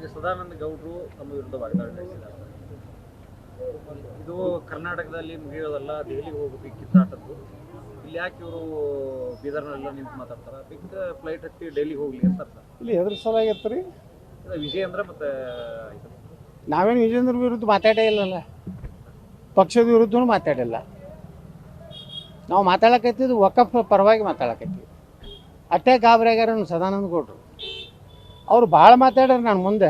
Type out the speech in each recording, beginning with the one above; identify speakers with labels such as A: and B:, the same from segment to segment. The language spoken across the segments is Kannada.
A: ಈಗ ಸದಾನಂದ ಗೌಡರು ತಮ್ಮ ವಿರುದ್ಧ ವಾಗ್ದಾಳಿ ನಡೆಸಿದ್ದಾರೆ. ಇದು ಕರ್ನಾಟಕದಲ್ಲಿ ಮುಗಿಯೋದಲ್ಲ, ದೆಹಲಿಗೆ ಹೋಗ್ಬೇಕು ಕಿತ್ತಾಟದ್ದು. ಇಲ್ಲಿ ಯಾಕೆ ಇವರು ಬೀದರ್ನೆಲ್ಲ ನಿಂತು ಮಾತಾಡ್ತಾರೆ? ಬಿಗ್ ಫ್ಲೈಟ್ ಹತ್ತಿ ಡೆಲ್ಲಿಗೆ ಹೋಗ್ಲಿ ಅಂತಾರೆ ಸರ್.
B: ಇಲ್ಲಿ ಎದ್ರ ಸಲಾಗಿತ್ತು ರೀ?
A: ವಿಜಯೇಂದ್ರ ಮತ್ತು
B: ನಾವೇನು ವಿಜೇಂದ್ರ ವಿರುದ್ಧ ಮಾತಾಡೇ ಇಲ್ಲಲ್ಲ, ಪಕ್ಷದ ವಿರುದ್ಧನೂ ಮಾತಾಡಿಲ್ಲ. ನಾವು ಮಾತಾಡಕತ್ತಿದ್ದು ವಕಫ್ ಪರವಾಗಿ ಮಾತಾಡಕತ್ತೀವಿ. ಅಟ್ಟೆ ಗಾಬರಿಯಾಗ್ಯಾರ ಸದಾನಂದ ಗೌಡರು. ಅವ್ರು ಭಾಳ ಮಾತಾಡ್ಯಾರ ನಾನು ಮುಂದೆ.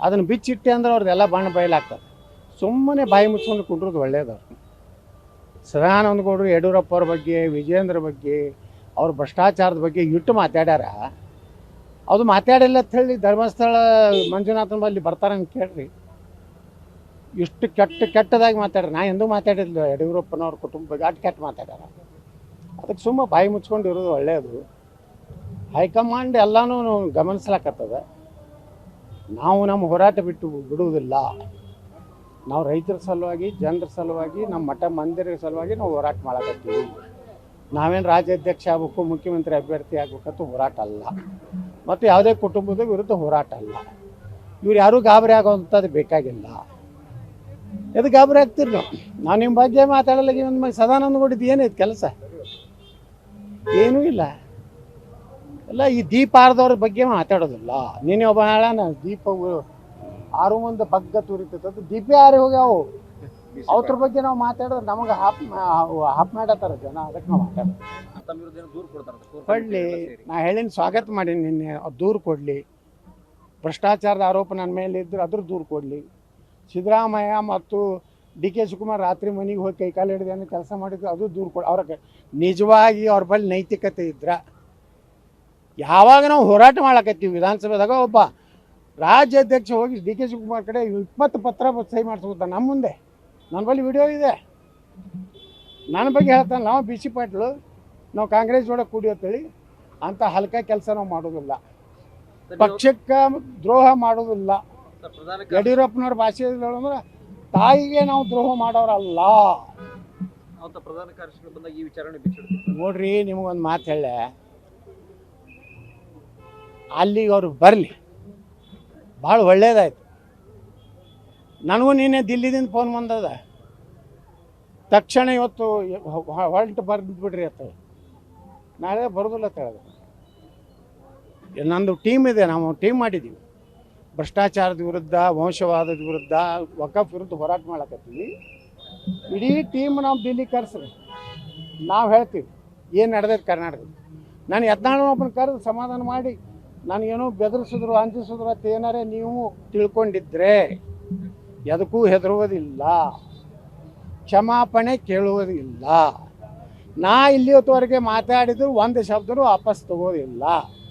B: ಅದನ್ನು ಬಿಚ್ಚಿಟ್ಟೆ ಅಂದ್ರೆ ಅವ್ರದ್ದೆಲ್ಲ ಬಣ್ಣ ಬಯಲಾಗ್ತದೆ. ಸುಮ್ಮನೆ ಬಾಯಿ ಮುಚ್ಕೊಂಡು ಕುಂಡ್ರದು ಒಳ್ಳೇದವ್ರು. ಸದಾನಂದ ಗೌಡರು ಯಡಿಯೂರಪ್ಪ ಅವ್ರ ಬಗ್ಗೆ, ವಿಜೇಂದ್ರ ಬಗ್ಗೆ, ಅವ್ರ ಭ್ರಷ್ಟಾಚಾರದ ಬಗ್ಗೆ ಇಟ್ಟು ಮಾತಾಡ್ಯಾರ. ಅದು ಮಾತಾಡಿಲ್ಲ ಅಂತ ಹೇಳಿ ಧರ್ಮಸ್ಥಳ ಮಂಜುನಾಥನ ಬಲ್ಲಿ ಬರ್ತಾರಂತ ಕೇಳ್ರಿ. ಇಷ್ಟು ಕೆಟ್ಟದಾಗಿ ಮಾತಾಡ್ರಿ. ನಾ ಎಂದೂ ಮಾತಾಡಿಲ್ಲ ಯಡಿಯೂರಪ್ಪನವ್ರ ಕುಟುಂಬ ಬಗ್ಗೆ ಅಷ್ಟು ಕೆಟ್ಟ ಮಾತಾಡ್ಯಾರ. ಅದಕ್ಕೆ ಸುಮ್ಮ ಬಾಯಿ ಮುಚ್ಕೊಂಡು ಇರೋದು ಒಳ್ಳೆಯದು. ಹೈಕಮಾಂಡ್ ಎಲ್ಲನೂ ಗಮನಿಸ್ಲಾಕತ್ತದ. ನಾವು ನಮ್ಮ ಹೋರಾಟ ಬಿಡುವುದಿಲ್ಲ. ನಾವು ರೈತರ ಸಲುವಾಗಿ, ಜನರ ಸಲುವಾಗಿ, ನಮ್ಮ ಮಠ ಮಂದಿರ ಸಲುವಾಗಿ ನಾವು ಹೋರಾಟ ಮಾಡಕತ್ತೀವಿ. ನಾವೇನು ರಾಜ್ಯಾಧ್ಯಕ್ಷ ಆಗಬೇಕು, ಮುಖ್ಯಮಂತ್ರಿ ಅಭ್ಯರ್ಥಿ ಆಗ್ಬೇಕಂತ ಹೋರಾಟ ಅಲ್ಲ, ಮತ್ತು ಯಾವುದೇ ಕುಟುಂಬದ ವಿರುದ್ಧ ಹೋರಾಟ ಅಲ್ಲ. ಇವ್ರು ಯಾರೂ ಗಾಬರಿ ಆಗೋವಂಥದ್ದು ಬೇಕಾಗಿಲ್ಲ. ಎದು ಗಾಬರಿ ಆಗ್ತೀರಿ ನಾವು? ನಾವು ನಿಮ್ಮ ಬಗ್ಗೆ ಮಾತಾಡಲ್ಲ. ಒಂದು ಸದಾನಂದ ಗೌಡದ್ದು ಏನೈತೆ ಕೆಲಸ? ಏನೂ ಇಲ್ಲ. ಎಲ್ಲ ಈ ದೀಪ ಆರ್ದವ್ರ ಬಗ್ಗೆ ಮಾತಾಡೋದಿಲ್ಲ. ನೀನೇ ಒಬ್ಬ ಹೇಳಣ, ದೀಪ ಆರು ಮುಂದೆ ಬಗ್ಗ ತುರಿತದ್ದು ದೀಪ ಯಾರು ಹೋಗ್ಯಾವು, ಅವ್ರ ಬಗ್ಗೆ ನಾವು ಮಾತಾಡಿದ್ರೆ ನಮಗೆ ಹಾಪ್ ಮಾಡತ್ತಾರ ಜನ. ಅದಕ್ಕೆ ನಾವು ಮಾತಾಡೋದು.
A: ತಮ್ಮ ವಿರುದ್ಧ ಏನೋ ದೂರು ಕೊಡ್ತಾರೆ.
B: ಕೊಡಲಿ, ನಾ ಹೇಳಿನ ಸ್ವಾಗತ ಮಾಡೀನಿ. ನಿನ್ನೆ ಅವ್ರು ದೂರು ಕೊಡಲಿ. ಭ್ರಷ್ಟಾಚಾರದ ಆರೋಪ ನನ್ನ ಮೇಲೆ ಇದ್ದರೆ ಅದ್ರ ದೂರು ಕೊಡಲಿ. ಸಿದ್ದರಾಮಯ್ಯ ಮತ್ತು ಡಿ ಕೆ ಶಿವಕುಮಾರ್ ರಾತ್ರಿ ಮನೆಗೆ ಹೋಗಿ ಕೈಕಾಲು ಹಿಡಿದು ಏನೋ ಕೆಲಸ ಮಾಡಿದ್ರು, ಅದು ದೂರು ಕೊಡಿ. ಅವ್ರಿಗೆ ನಿಜವಾಗಿ ಅವ್ರ ಬಳಿ ನೈತಿಕತೆ ಇದ್ರೆ, ಯಾವಾಗ ನಾವು ಹೋರಾಟ ಮಾಡಕತ್ತೀವಿ ವಿಧಾನಸಭೆದಾಗ, ಒಬ್ಬ ರಾಜ್ಯಾಧ್ಯಕ್ಷ ಹೋಗಿ ಡಿ ಕೆ ಶಿವಕುಮಾರ್ ಕಡೆ 20 ಪತ್ರ ಸಹಿ ಮಾಡಿಸ್ಕೊತಾನೆ ನಮ್ಮ ಮುಂದೆ. ನನ್ನ ಬಳಿ ವಿಡಿಯೋ ಇದೆ. ನನ್ನ ಬಗ್ಗೆ ಹೇಳ್ತಾನೆ, ನಾವು ಬಿ ಸಿ ಪಾಟೀಲು, ನಾವು ಕಾಂಗ್ರೆಸ್ ಜೋಡ ಕೂಡಿ ಅಂತೇಳಿ. ಅಂಥ ಹಲ್ಕ ಕೆಲಸ ನಾವು ಮಾಡೋದಿಲ್ಲ, ಪಕ್ಷಕ್ಕೆ ದ್ರೋಹ ಮಾಡೋದಿಲ್ಲ. ಯಡಿಯೂರಪ್ಪನವ್ರ ಭಾಷೆ ಅಂದ್ರೆ ತಾಯಿಗೆ ನಾವು ದ್ರೋಹ ಮಾಡೋರಲ್ಲ.
A: ಪ್ರಧಾನ ಕಾರ್ಯದರ್ಶಿಗಳು ಬಂದಾಗ ಈ ವಿಚಾರಣೆ ಬಿಚ್ಚಿಡ್ತೀವಿ
B: ನೋಡ್ರಿ. ನಿಮಗೊಂದು ಮಾತು ಹೇಳೆ, ಅಲ್ಲಿಗೆ ಅವ್ರು ಬರಲಿ, ಭಾಳ ಒಳ್ಳೇದಾಯ್ತು. ನನಗೂ ನೀನೇ ದಿಲ್ಲಿದಿಂದ ಫೋನ್ ಬಂದದ. ತಕ್ಷಣ ಇವತ್ತು ಹೊಲ್ಟು ಬರೆದ್ಬಿಡ್ರಿ ಅಂತ. ನಾಳೆ ಬರೋದಿಲ್ಲ ಅಂತ ಹೇಳಿದೆ. ನಂದು ಟೀಮ್ ಇದೆ, ನಾವು ಟೀಮ್ ಮಾಡಿದ್ದೀವಿ. ಭ್ರಷ್ಟಾಚಾರದ ವಿರುದ್ಧ, ವಂಶವಾದದ ವಿರುದ್ಧ, ವಕಫ್ ವಿರುದ್ಧ ಹೋರಾಟ ಮಾಡಕತ್ತೀವಿ. ಇಡೀ ಟೀಮ್ ನಾವು ದಿಲ್ಲಿ ಕರೆಸ್ರಿ, ನಾವು ಹೇಳ್ತೀವಿ ಏನು ನಡೆದೈತೆ ಕರ್ನಾಟಕದ. ನಾನು ಯತ್ನಾಳನೊಬ್ಬನ ಕರೆದು ಸಮಾಧಾನ ಮಾಡಿ, ನನಗೇನೋ ಬೆದರಿಸಿದ್ರು, ಅಂಜಿಸಿದ್ರು ಅಂತ ಏನಾರೇ ನೀವು ತಿಳ್ಕೊಂಡಿದ್ರೆ ಎದಕ್ಕೂ ಹೆದರುವುದಿಲ್ಲ, ಕ್ಷಮಾಪಣೆ ಕೇಳುವುದಿಲ್ಲ. ನಾ ಇಲ್ಲಿಯವರೆಗೆ ಮಾತಾಡಿದ್ರು ಒಂದು ಶಬ್ದನೂ ವಾಪಸ್ ತಗೋದಿಲ್ಲ.